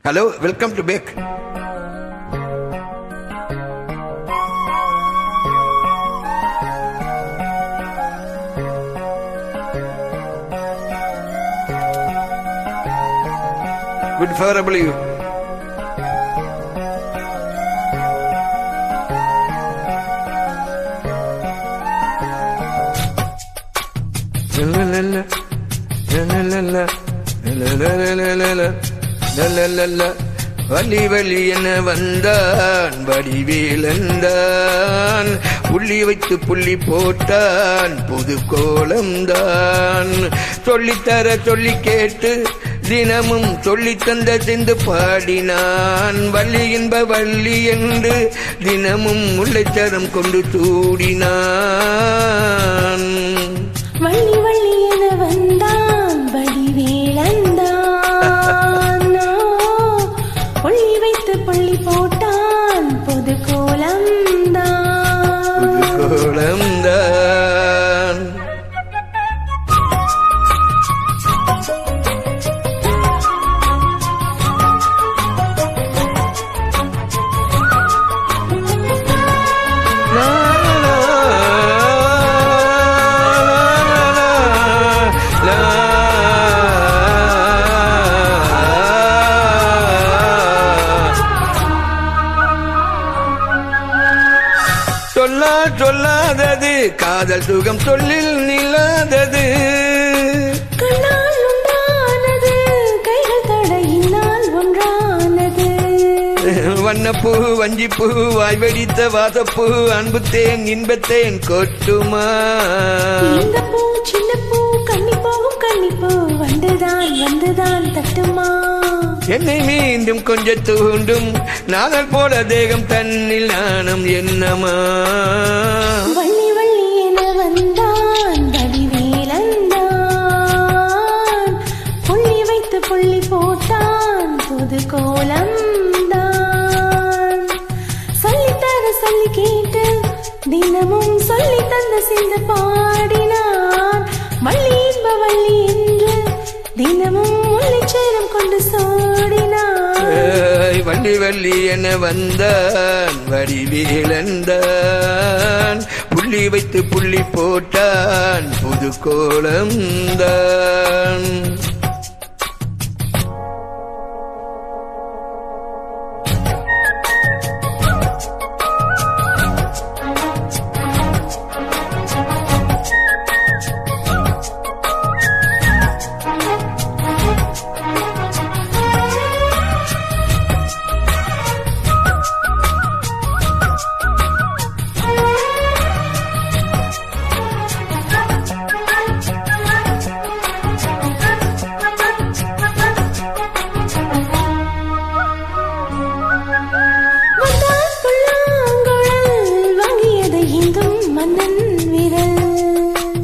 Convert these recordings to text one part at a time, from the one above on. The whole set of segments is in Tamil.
Hello, welcome to Beck. Good favorable you. வலி வலி என வந்தான் வடிவேலந்தான், புள்ளி வைத்து புள்ளி போட்டான் புது கோலம்தான். சொல்லித்தர சொல்லி கேட்டு தினமும் சொல்லி தந்த சிந்து பாடினான். வள்ளி என்ப வள்ளி என்று தினமும் முல்லைச்சரம் கொண்டு சூடினான். வள்ளி வள்ளி என வந்தான் வடிவேலந்தான், புள்ளி வைத்து புள்ளி போட்டான் புது கோலம்தான். புது கோலம்தான். சொல்லாதது காதல் சுகம் சொல்லில் நில்லாதது, கண்ணால் உண்டானது கைகள் தடையினால் ஒன்றானது. வண்ணப்பூ வஞ்சிப்பூ வாய் வெடித்த வாசப்பூ அன்பு தேன் இன்பத்தேன் கொட்டுமா. இந்த பூ சின்ன பூ கண்ணி போகும் கண்ணிப்பூ வந்துதான் வந்துதான் தட்டுமா. என்னை மீண்டும் கொஞ்சம் தூண்டும் நாதல் போல தேகம் தன்னில் நாணம் என்னமா. வள்ளி வள்ளி என வந்தான் வடிவேலந்தான், புள்ளி வைத்து புள்ளி போட்டான் புது கோலம்தான். சொல்லித்தர சொல்லி கேட்டு தினமும் சொல்லி தந்த சிந்து பாடினான். வள்ளி என்ப வள்ளி என்று தினமும் முல்லைச்சரம் கொண்டு சோடினான். வள்ளி வள்ளி என வந்தான் வடிவேலந்தான், புள்ளி வைத்து புள்ளி போட்டான் புது கோலம்தான்.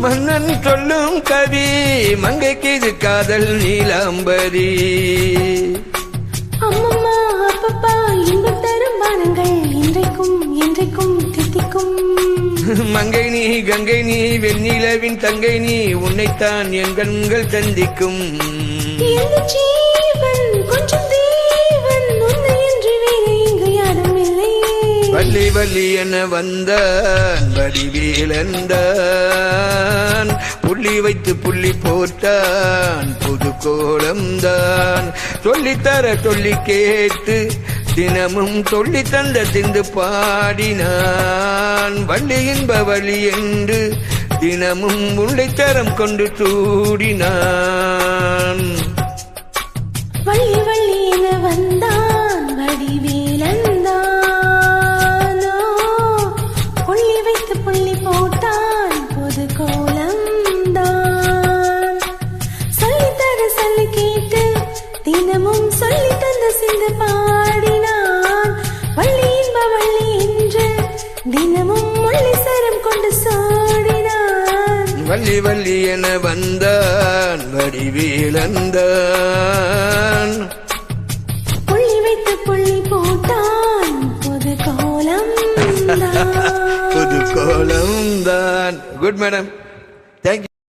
மன்னன் சொல்லும் கவி மங்கைக்கு இது காதல் நீலாம்பரி. அம்மம்மா அப்பப்பா இன்பம் தரும் பானங்கள் இன்றைக்கும் என்றைக்கும் தித்திக்கும். மங்கை நீ கங்கை நீ வெண்ணிலவின் தங்கை நீ, உன்னைத்தான் என் கண்கள் சந்திக்கும். கொஞ்சம் தேவன் உன்னை என்று வேறு இங்கு யாரும் இல்லை. வள்ளி வள்ளி என வந்தான் வடிவேலந்தான், புள்ளி வைத்து புள்ளி போட்டான் புது கோலம்தான். சொல்லித்தர சொல்லி கேட்டு தினமும் சொல்லி தந்த சிந்து பாடினான். வள்ளி என்ப வள்ளி என்று தினமும் முல்லைச்சரம் கொண்டு சூடினான். வள்ளி வள்ளி என வந்தான் வடிவேலந்தான், புள்ளி வைத்து புள்ளி போட்டான் புது கோலம்தான். சொல்லித்தர சொல்லி கேட்டு தினமும் சொல்லி தந்த சிந்து பாடினான். வள்ளி என்ப வள்ளி என்று தினமும் முல்லைச்சரம் கொண்டு சோடினான். வள்ளி வள்ளி என வந்தான் வடிவேலந்தான், புள்ளி வைத்து புள்ளி போட்டான் புது கோலம்தான். புது கோலம்தான். Good madam.